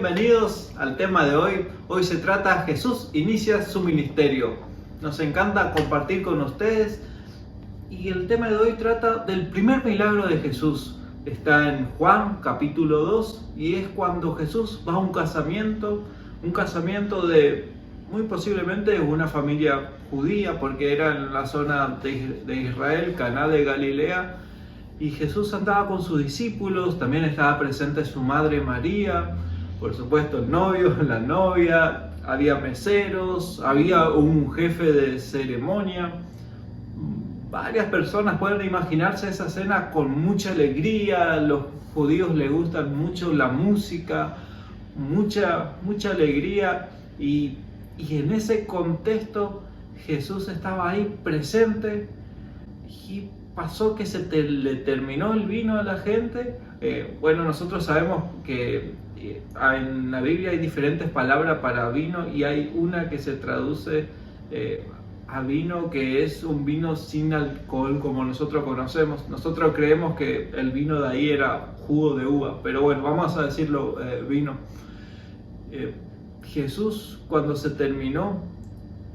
bienvenidos al tema de hoy. Hoy se trata Jesús inicia su ministerio. Nos encanta compartir con ustedes y el tema de hoy trata del primer milagro de Jesús. Está en Juan capítulo 2 y es cuando Jesús va a un casamiento de muy posiblemente una familia judía, porque era en la zona de Israel, Caná de Galilea, y Jesús andaba con sus discípulos, también estaba presente su madre María, por supuesto el novio, la novia, había meseros, había un jefe de ceremonia. Varias personas pueden imaginarse esa cena con mucha alegría. A los judíos les gustan mucho la música, mucha alegría, y en ese contexto Jesús estaba ahí presente y pasó que le terminó el vino a la gente. Bueno, nosotros sabemos que en la Biblia hay diferentes palabras para vino y hay una que se traduce a vino, que es un vino sin alcohol como nosotros conocemos. Nosotros creemos que el vino de ahí era jugo de uva, pero bueno, vamos a decirlo vino. Jesús, cuando se terminó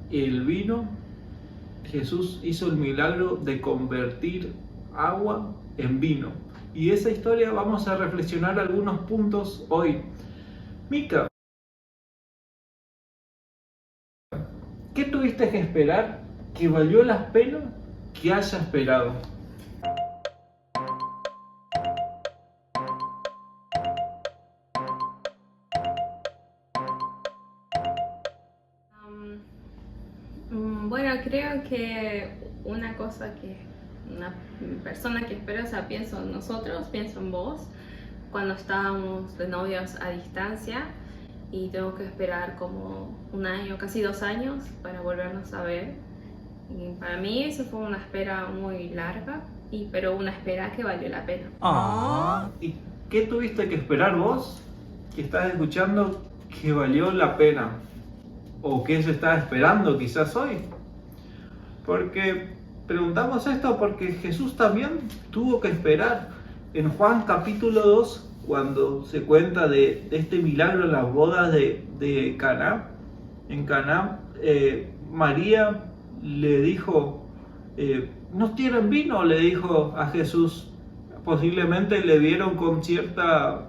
el vino, Jesús hizo el milagro de convertir agua en vino. Y esa historia vamos a reflexionar algunos puntos hoy. Mica, ¿qué tuviste que esperar que valió la pena que haya esperado? Bueno, creo que una cosa que una persona que espera, o sea, pienso en nosotros, pienso en vos, cuando estábamos de novios a distancia y tengo que esperar como un año, casi 2 años para volvernos a ver. Y para mí eso fue una espera muy larga, pero una espera que valió la pena. ¿Y qué tuviste que esperar vos, que estás escuchando, que valió la pena? ¿O qué se está esperando quizás hoy? Porque preguntamos esto porque Jesús también tuvo que esperar. En Juan capítulo 2, cuando se cuenta de este milagro en las bodas de Caná, en Caná, María le dijo, ¿no tienen vino?, le dijo a Jesús. Posiblemente le vieron con cierta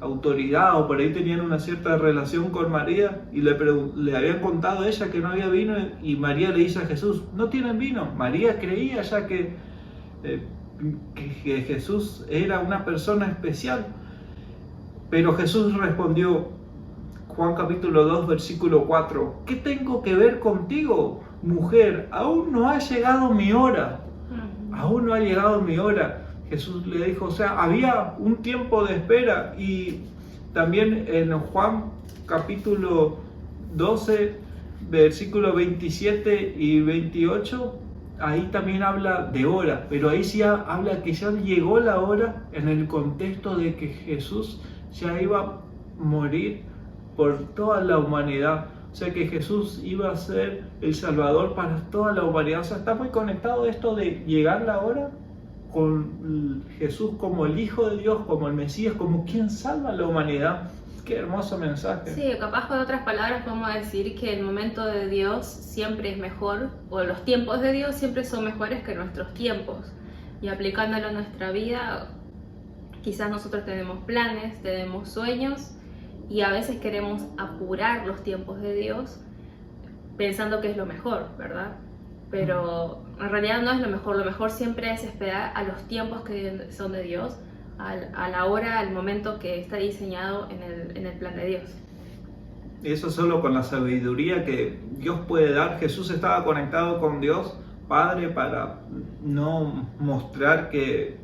autoridad, o por ahí tenían una cierta relación con María y le habían contado a ella que no había vino, y María le dice a Jesús, ¿no tienen vino? María creía ya que Jesús era una persona especial, pero Jesús respondió, Juan capítulo 2 versículo 4, ¿qué tengo que ver contigo, mujer? Aún no ha llegado mi hora, aún no ha llegado mi hora. Jesús le dijo, o sea, había un tiempo de espera. Y también en Juan capítulo 12, versículos 27 y 28, ahí también habla de hora, pero ahí sí habla que ya llegó la hora en el contexto de que Jesús ya iba a morir por toda la humanidad. O sea que Jesús iba a ser el Salvador para toda la humanidad. O sea, está muy conectado esto de llegar la hora con Jesús como el Hijo de Dios, como el Mesías, como quien salva a la humanidad. Qué hermoso mensaje. Sí, capaz con otras palabras podemos decir que el momento de Dios siempre es mejor, o los tiempos de Dios siempre son mejores que nuestros tiempos. Y aplicándolo a nuestra vida, quizás nosotros tenemos planes, tenemos sueños, y a veces queremos apurar los tiempos de Dios pensando que es lo mejor, ¿verdad? Pero en realidad no es lo mejor siempre es esperar a los tiempos que son de Dios, a la hora, al momento que está diseñado en el plan de Dios. Eso solo con la sabiduría que Dios puede dar. Jesús estaba conectado con Dios Padre para no mostrar que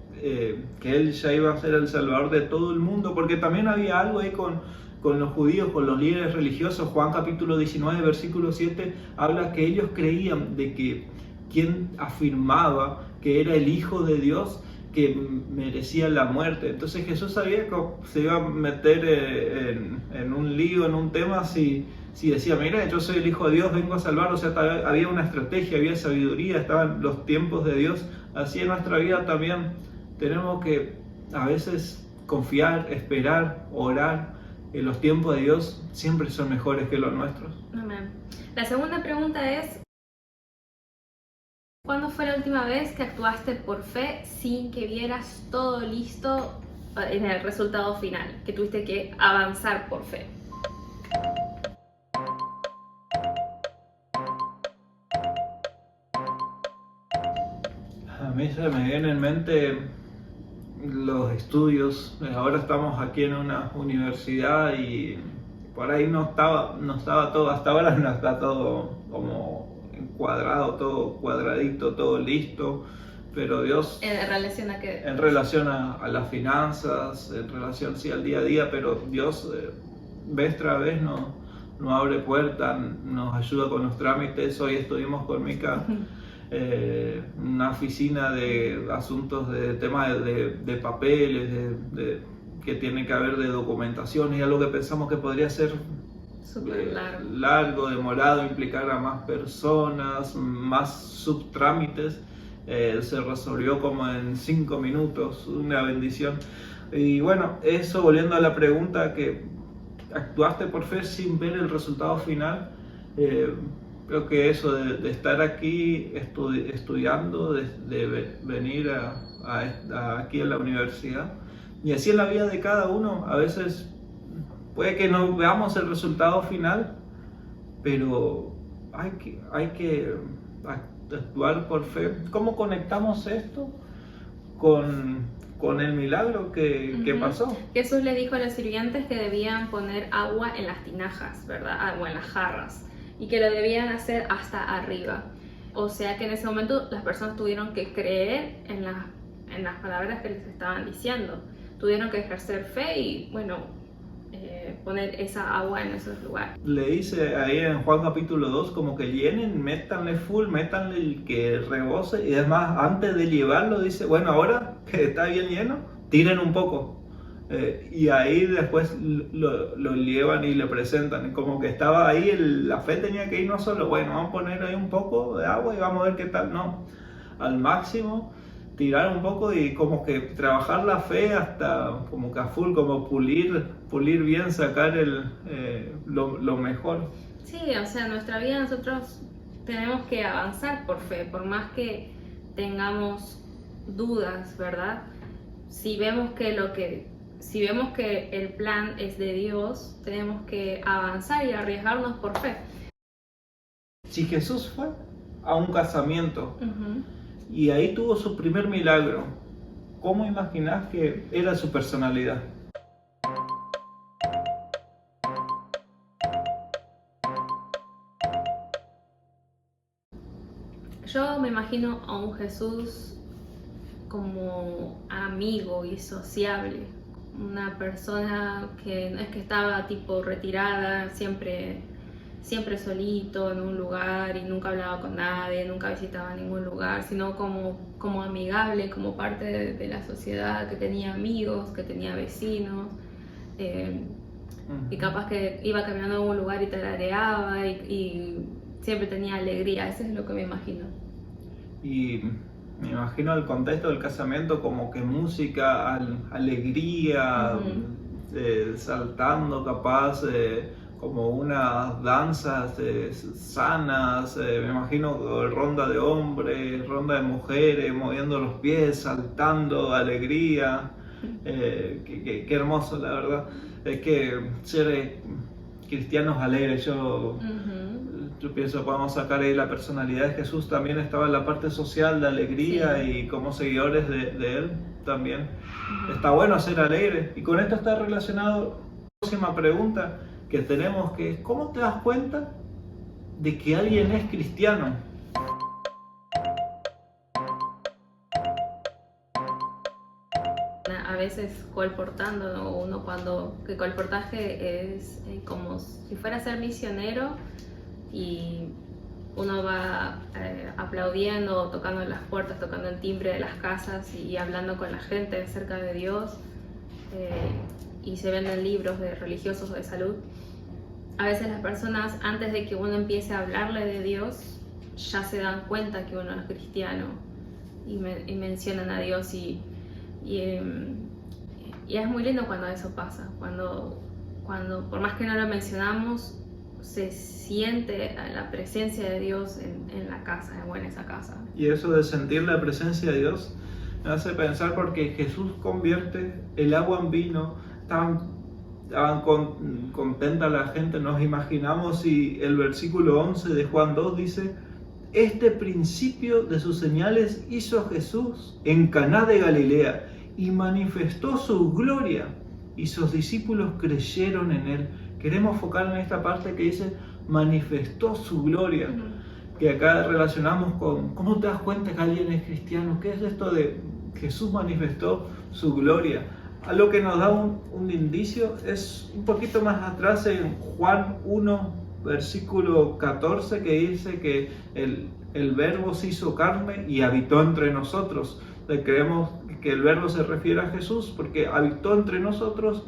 Él ya iba a ser el Salvador de todo el mundo, porque también había algo ahí con los judíos, con los líderes religiosos. Juan capítulo 19, versículo 7, habla que ellos creían de que quien afirmaba que era el Hijo de Dios, que merecía la muerte. Entonces Jesús sabía que se iba a meter en un lío, en un tema, si decía, mira, yo soy el Hijo de Dios, vengo a salvar. O sea, había una estrategia, había sabiduría, estaban los tiempos de Dios. Así en nuestra vida también tenemos que a veces confiar, esperar, orar, los tiempos de Dios siempre son mejores que los nuestros. Amén. La segunda pregunta es, ¿cuándo fue la última vez que actuaste por fe sin que vieras todo listo en el resultado final? Que tuviste que avanzar por fe. A mí se me viene en mente los estudios. Ahora estamos aquí en una universidad y por ahí no estaba todo, hasta ahora no está todo como encuadrado, todo cuadradito, todo listo, pero Dios... ¿En relación a qué? En relación a las finanzas, en relación sí al día a día, pero Dios vez tras vez nos abre puertas, nos ayuda con los trámites. Hoy estuvimos con Mica una oficina de asuntos de temas de papeles, que tiene que haber de documentación, y algo que pensamos que podría ser súper largo, demorado, implicar a más personas, más subtrámites, se resolvió como en 5 minutos, una bendición. Y bueno, eso volviendo a la pregunta, que actuaste por fe sin ver el resultado final. Creo que eso de estar aquí estudiando, de venir aquí a la universidad, y así en la vida de cada uno, a veces puede que no veamos el resultado final, pero hay que actuar por fe. ¿Cómo conectamos esto con el milagro que pasó? Jesús le dijo a los sirvientes que debían poner agua en las tinajas, ¿verdad? Agua en las jarras, y que lo debían hacer hasta arriba. O sea que en ese momento las personas tuvieron que creer en las palabras que les estaban diciendo. Tuvieron que ejercer fe y, bueno, poner esa agua en esos lugares. Le dice ahí en Juan capítulo 2 como que llenen, métanle full, métanle el que rebose, y además antes de llevarlo dice, bueno, ahora que está bien lleno, tiren un poco. Y ahí después lo llevan y le presentan, como que estaba ahí, la fe tenía que ir no solo, bueno, vamos a poner ahí un poco de agua y vamos a ver qué tal, no, al máximo, tirar un poco y como que trabajar la fe hasta como que a full, como pulir bien, sacar lo mejor. Sí, o sea, en nuestra vida nosotros tenemos que avanzar por fe, por más que tengamos dudas, ¿verdad? Si vemos que el plan es de Dios, tenemos que avanzar y arriesgarnos por fe. Si Jesús fue a un casamiento y ahí tuvo su primer milagro, ¿cómo imaginás que era su personalidad? Yo me imagino a un Jesús como amigo y sociable, una persona que no es que estaba tipo retirada, siempre solito en un lugar y nunca hablaba con nadie, nunca visitaba ningún lugar, sino como amigable, como parte de la sociedad, que tenía amigos, que tenía vecinos, y capaz que iba caminando a un lugar y tarareaba y siempre tenía alegría. Eso es lo que me imagino. Y me imagino el contexto del casamiento como que música, alegría, saltando capaz, como unas danzas sanas, me imagino ronda de hombres, ronda de mujeres, moviendo los pies, saltando, alegría. Qué hermoso, la verdad. Es que ser cristianos alegres, yo pienso podemos sacar ahí la personalidad de Jesús. También estaba en la parte social de alegría, sí. Y como seguidores de Él también. Está bueno ser alegre. Y con esto está relacionado la próxima pregunta que tenemos, que es ¿cómo te das cuenta de que alguien es cristiano? A veces colportando, ¿no? Uno que colportaje es como si fuera a ser misionero y uno va aplaudiendo, tocando las puertas, tocando el timbre de las casas y hablando con la gente acerca de Dios, y se venden libros de religiosos o de salud. A veces las personas, antes de que uno empiece a hablarle de Dios, ya se dan cuenta que uno es cristiano y mencionan a Dios y es muy lindo cuando eso pasa, cuando cuando por más que no lo mencionamos, se siente la presencia de Dios en la casa, o en esa casa. Y eso de sentir la presencia de Dios me hace pensar, porque Jesús convierte el agua en vino. Estaban contenta la gente. Nos imaginamos si el versículo 11 de Juan 2 dice: este principio de sus señales hizo Jesús en Caná de Galilea y manifestó su gloria, y sus discípulos creyeron en él. Queremos enfocar en esta parte que dice manifestó su gloria, que acá relacionamos con ¿cómo te das cuenta que alguien es cristiano? ¿Qué es esto de Jesús manifestó su gloria? Algo que nos da un indicio es un poquito más atrás, en Juan 1, versículo 14, que dice que el verbo se hizo carne y habitó entre nosotros. Creemos que el verbo se refiere a Jesús porque habitó entre nosotros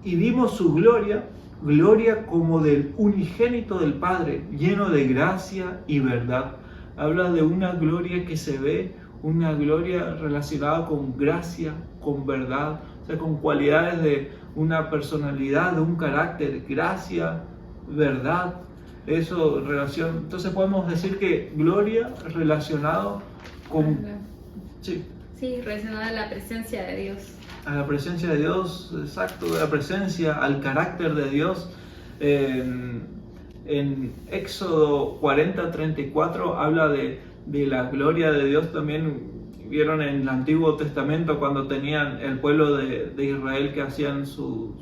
y vimos su gloria, gloria como del unigénito del Padre, lleno de gracia y verdad. Habla de una gloria que se ve, una gloria relacionada con gracia, con verdad, o sea, con cualidades de una personalidad, de un carácter, gracia, verdad, eso relación. Entonces podemos decir que gloria relacionado con... Sí, relacionada a la presencia de Dios. A la presencia de Dios, exacto, a la presencia, al carácter de Dios. En Éxodo 40:34 habla de la gloria de Dios. También vieron en el Antiguo Testamento cuando tenían el pueblo de Israel que hacían su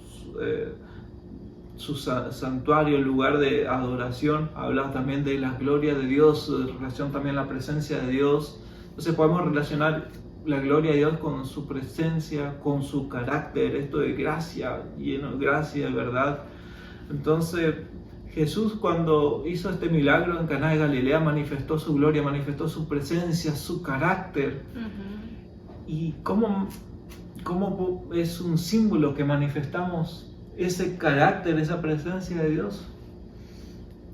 santuario, el lugar de adoración. Habla también de la gloria de Dios, en relación también a la presencia de Dios. Entonces podemos relacionar la gloria de Dios con su presencia, con su carácter, esto de gracia, lleno de gracia, de verdad. Entonces Jesús, cuando hizo este milagro en Caná de Galilea, manifestó su gloria, manifestó su presencia, su carácter. Y cómo es un símbolo que manifestamos ese carácter, esa presencia de Dios.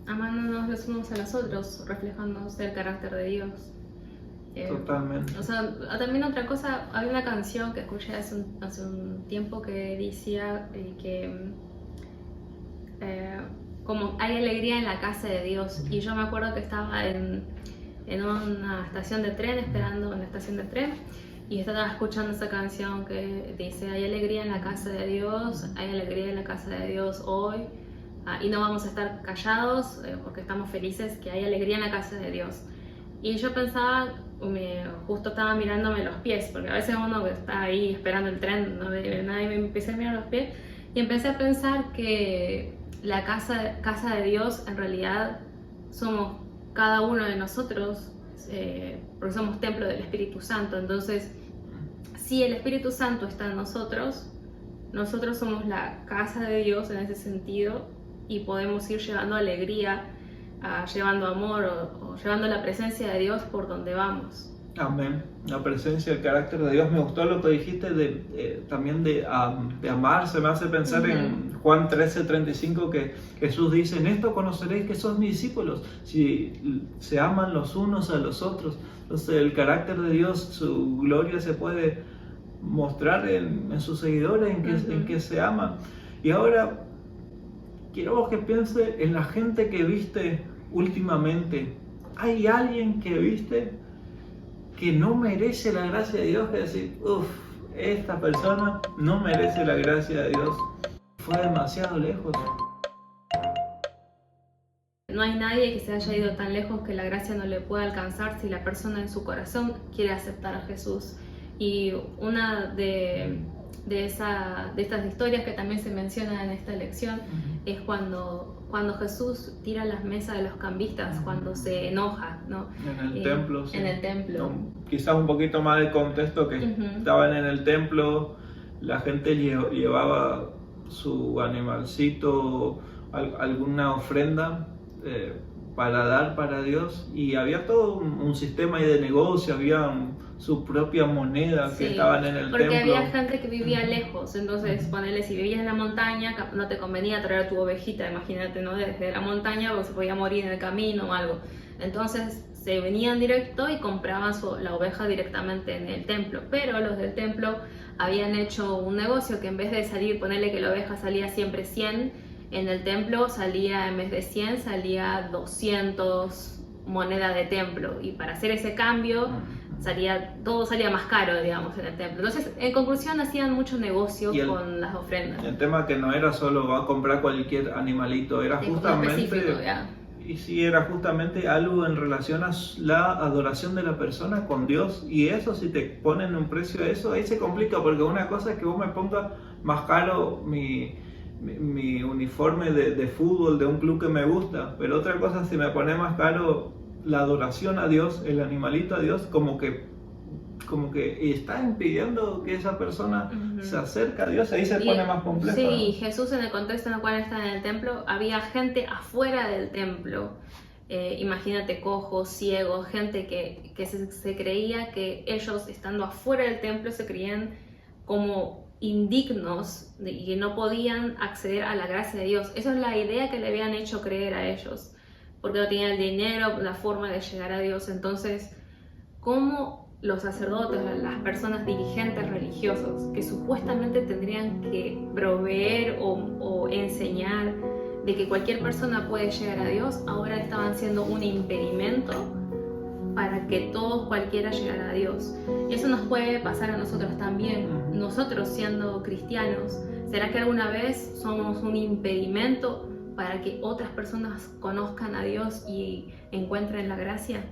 Amándonos los unos a los otros, reflejándose el carácter de Dios. Totalmente. O sea, también otra cosa, había una canción que escuché hace un tiempo que decía que como hay alegría en la casa de Dios. Y yo me acuerdo que estaba en una estación de tren, esperando en la estación de tren, y estaba escuchando esa canción que dice: hay alegría en la casa de Dios, hay alegría en la casa de Dios hoy, y no vamos a estar callados porque estamos felices, que hay alegría en la casa de Dios. Y yo pensaba, justo estaba mirándome los pies, porque a veces uno está ahí esperando el tren, no ve nadie, me empecé a mirar los pies y empecé a pensar que la casa de Dios en realidad somos cada uno de nosotros, porque somos templo del Espíritu Santo. Entonces, si el Espíritu Santo está en nosotros somos la casa de Dios en ese sentido, y podemos ir llevando alegría, llevando amor o llevando la presencia de Dios por donde vamos. Amén. La presencia, el carácter de Dios. Me gustó lo que dijiste también de amar. Se me hace pensar en Juan 13:35, que Jesús dice: en esto conoceréis que sois mis discípulos, si se aman los unos a los otros. Entonces el carácter de Dios, su gloria se puede mostrar en sus seguidores, en que se aman. Y ahora quiero vos que piense en la gente que viste últimamente. ¿Hay alguien que viste que no merece la gracia de Dios? Que decir, esta persona no merece la gracia de Dios, fue demasiado lejos? No hay nadie que se haya ido tan lejos que la gracia no le pueda alcanzar si la persona en su corazón quiere aceptar a Jesús. Y una de estas historias que también se menciona en esta lección es cuando Jesús tira las mesas de los cambistas, cuando se enoja, ¿no? En el templo, sí. En el templo. No, quizás un poquito más de contexto, que estaban en el templo, la gente llevaba su animalcito, alguna ofrenda para dar para Dios, y había todo un sistema ahí de negocio, había su propia moneda, que estaban en el templo. Porque había gente que vivía lejos, entonces ponele, si vivías en la montaña, no te convenía traer tu ovejita, imagínate, ¿no? Desde la montaña, porque se podía morir en el camino o algo. Entonces se venían directo y compraban la oveja directamente en el templo, pero los del templo habían hecho un negocio que en vez de salir, ponerle que la oveja salía siempre 100, en el templo salía, en vez de 100, salía 200 monedas de templo. Y para hacer ese cambio, todo salía más caro, digamos, en el templo. Entonces, en conclusión, hacían mucho negocio con las ofrendas. El tema que no era solo va a comprar cualquier animalito, era justamente... Y sí, era justamente algo en relación a la adoración de la persona con Dios. Y eso, si te ponen un precio a eso, ahí se complica, porque una cosa es que vos me pongas más caro mi uniforme de fútbol de un club que me gusta, pero otra cosa es si me pone más caro la adoración a Dios, el animalito a Dios, como que está impidiendo que esa persona se acerque a Dios, ahí se pone más complejo. Sí, ¿no? Jesús, en el contexto en el cual está en el templo, había gente afuera del templo. Imagínate, cojos, ciegos, gente que se creía que ellos, estando afuera del templo, se creían como indignos y que no podían acceder a la gracia de Dios. Esa es la idea que le habían hecho creer a ellos, porque no tenían el dinero, la forma de llegar a Dios. Entonces, ¿cómo los sacerdotes, las personas dirigentes religiosos que supuestamente tendrían que proveer o enseñar de que cualquier persona puede llegar a Dios, ahora estaban siendo un impedimento para que cualquiera llegara a Dios? Y eso nos puede pasar a nosotros también, nosotros siendo cristianos. ¿Será que alguna vez somos un impedimento para que otras personas conozcan a Dios y encuentren la gracia?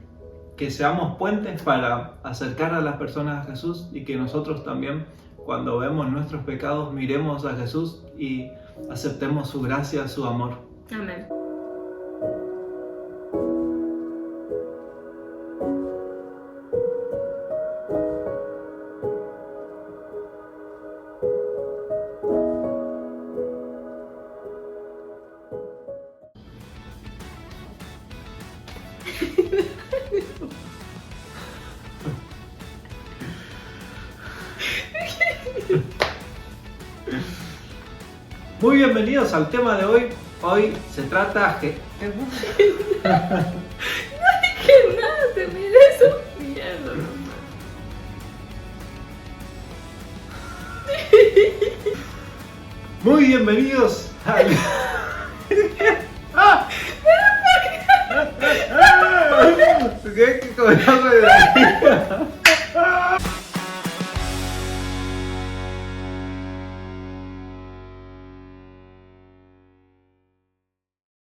Que seamos puentes para acercar a las personas a Jesús, y que nosotros también, cuando vemos nuestros pecados, miremos a Jesús y aceptemos su gracia, su amor. Amén. Muy bienvenidos al tema de hoy. Hoy se trata No dije nada, te miré eso miedo. Muy bienvenidos al...